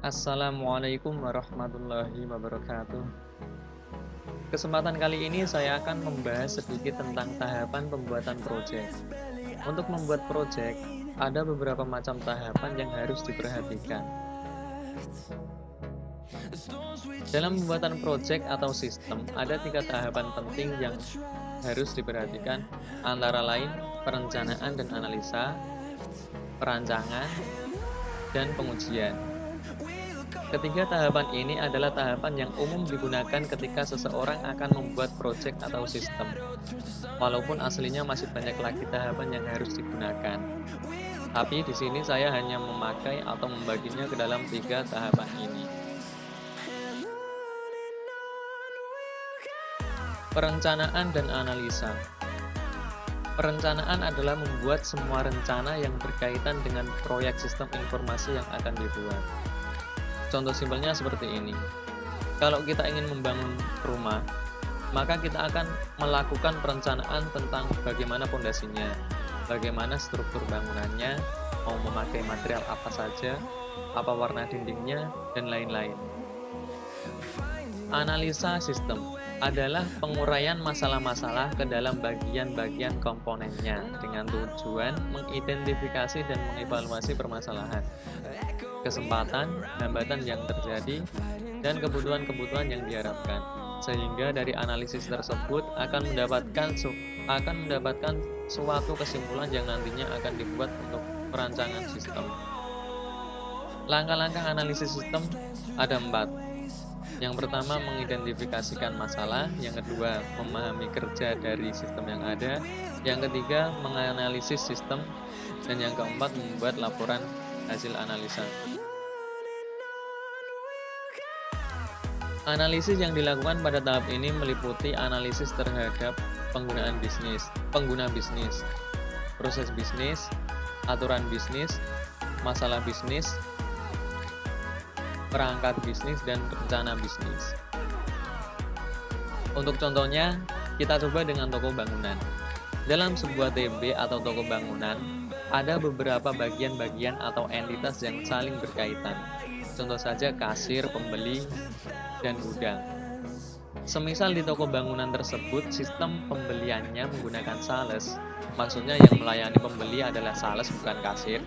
Assalamualaikum warahmatullahi wabarakatuh. Kesempatan kali ini saya akan membahas sedikit tentang tahapan pembuatan proyek. Untuk membuat proyek, ada beberapa macam tahapan yang harus diperhatikan. Dalam pembuatan proyek atau sistem, ada 3 tahapan penting yang harus diperhatikan, antara lain perencanaan dan analisa, perancangan, dan pengujian. Ketiga tahapan ini adalah tahapan yang umum digunakan ketika seseorang akan membuat proyek atau sistem, walaupun aslinya masih banyak lagi tahapan yang harus digunakan. Tapi di sini saya hanya memakai atau membaginya ke dalam 3 tahapan ini. Perencanaan dan analisa. Perencanaan adalah membuat semua rencana yang berkaitan dengan proyek sistem informasi yang akan dibuat. Contoh simpelnya seperti ini. Kalau kita ingin membangun rumah, maka kita akan melakukan perencanaan tentang bagaimana fondasinya, bagaimana struktur bangunannya, mau memakai material apa saja, apa warna dindingnya, dan lain-lain. Analisa sistem adalah penguraian masalah-masalah ke dalam bagian-bagian komponennya dengan tujuan mengidentifikasi dan mengevaluasi permasalahan, kesempatan, hambatan yang terjadi, dan kebutuhan-kebutuhan yang diharapkan. Sehingga dari analisis tersebut akan mendapatkan suatu kesimpulan yang nantinya akan dibuat untuk perancangan sistem. Langkah-langkah analisis sistem ada 4. Yang pertama, mengidentifikasikan masalah. Yang kedua, memahami kerja dari sistem yang ada. Yang ketiga, menganalisis sistem. Dan yang keempat, membuat laporan hasil analisa. Analisis yang dilakukan pada tahap ini meliputi analisis terhadap pengguna bisnis, proses bisnis, aturan bisnis, masalah bisnis, perangkat bisnis, dan rencana bisnis. Untuk contohnya, kita coba dengan toko bangunan. Dalam sebuah TB atau toko bangunan, ada beberapa bagian-bagian atau entitas yang saling berkaitan. Contoh saja kasir, pembeli, dan gudang. Semisal di toko bangunan tersebut, sistem pembeliannya menggunakan sales. Maksudnya yang melayani pembeli adalah sales, bukan kasir.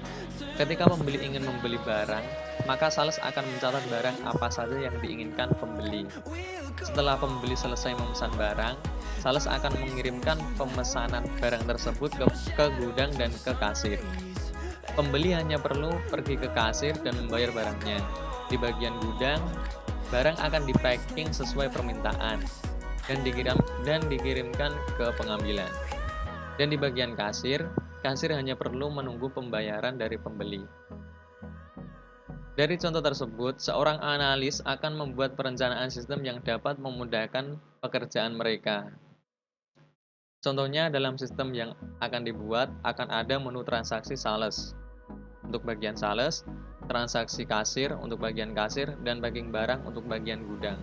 Ketika pembeli ingin membeli barang, maka sales akan mencatat barang apa saja yang diinginkan pembeli. Setelah pembeli selesai memesan barang, sales akan mengirimkan pemesanan barang tersebut ke gudang dan ke kasir. Pembeli hanya perlu pergi ke kasir dan membayar barangnya. Di bagian gudang, barang akan dipacking sesuai permintaan dan dikirimkan ke pengambilan. Dan di bagian kasir hanya perlu menunggu pembayaran dari pembeli. Dari contoh tersebut, seorang analis akan membuat perencanaan sistem yang dapat memudahkan pekerjaan mereka. Contohnya, dalam sistem yang akan dibuat akan ada menu transaksi sales untuk bagian sales, transaksi kasir untuk bagian kasir, dan packing barang untuk bagian gudang.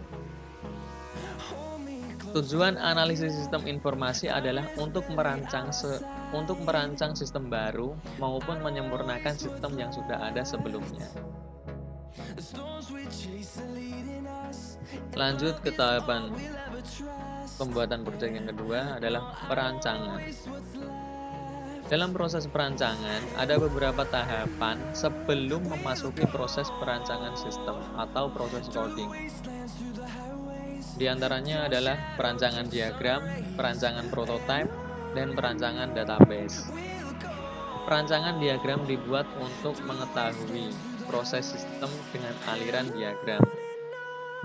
Tujuan analisis sistem informasi adalah untuk merancang sistem baru maupun menyempurnakan sistem yang sudah ada sebelumnya. Lanjut ke tahapan pembuatan proyek yang kedua adalah perancangan. Dalam proses perancangan, ada beberapa tahapan sebelum memasuki proses perancangan sistem atau proses coding. Di antaranya adalah perancangan diagram, perancangan prototipe, dan perancangan database. Perancangan diagram dibuat untuk mengetahui proses sistem dengan aliran diagram.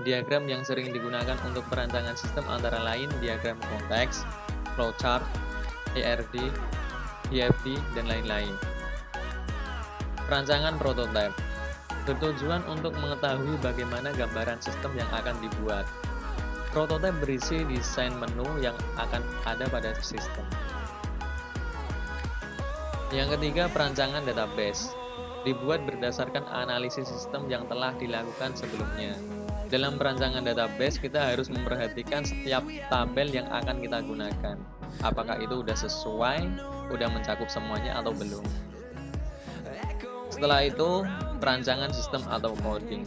Diagram yang sering digunakan untuk perancangan sistem antara lain diagram konteks, flowchart, ERD, DFD, dan lain-lain. Perancangan prototipe bertujuan untuk mengetahui bagaimana gambaran sistem yang akan dibuat. Prototipe berisi desain menu yang akan ada pada sistem. Yang ketiga, perancangan database dibuat berdasarkan analisis sistem yang telah dilakukan sebelumnya. Dalam perancangan database, kita harus memperhatikan setiap tabel yang akan kita gunakan. Apakah itu sudah sesuai, sudah mencakup semuanya atau belum. Setelah itu, perancangan sistem atau coding.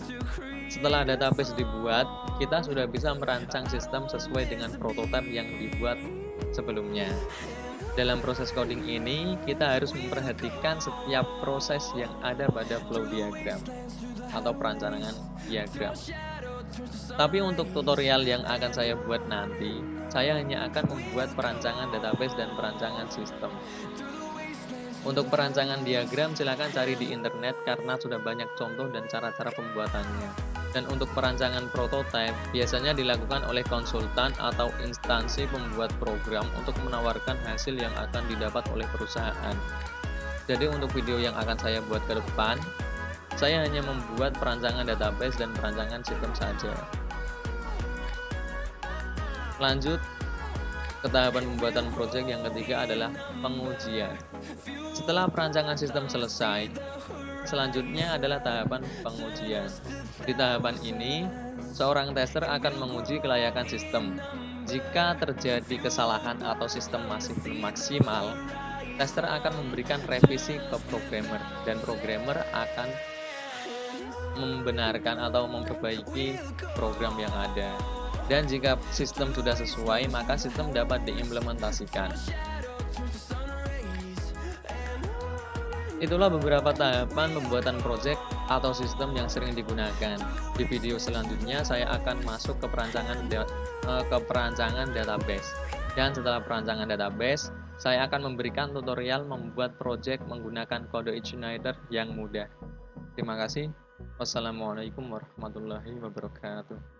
Setelah database dibuat, kita sudah bisa merancang sistem sesuai dengan prototipe yang dibuat sebelumnya. Dalam proses coding ini, kita harus memperhatikan setiap proses yang ada pada flow diagram atau perancangan diagram. Tapi untuk tutorial yang akan saya buat nanti, saya hanya akan membuat perancangan database dan perancangan sistem. Untuk perancangan diagram silakan cari di internet karena sudah banyak contoh dan cara-cara pembuatannya. Dan untuk perancangan prototipe biasanya dilakukan oleh konsultan atau instansi pembuat program untuk menawarkan hasil yang akan didapat oleh perusahaan. Jadi untuk video yang akan saya buat ke depan, saya hanya membuat perancangan database dan perancangan sistem saja. Lanjut ke tahapan pembuatan proyek yang ketiga adalah pengujian. Setelah perancangan sistem selesai, selanjutnya adalah tahapan pengujian. Di tahapan ini, seorang tester akan menguji kelayakan sistem. Jika terjadi kesalahan atau sistem masih belum maksimal, tester akan memberikan revisi ke programmer, dan programmer akan membenarkan atau memperbaiki program yang ada. Dan jika sistem sudah sesuai, maka sistem dapat diimplementasikan. Itulah beberapa tahapan pembuatan proyek atau sistem yang sering digunakan. Di video selanjutnya saya akan masuk ke perancangan database. Dan setelah perancangan database, saya akan memberikan tutorial membuat proyek menggunakan kode Schneider yang mudah. Terima kasih. Wassalamualaikum warahmatullahi wabarakatuh.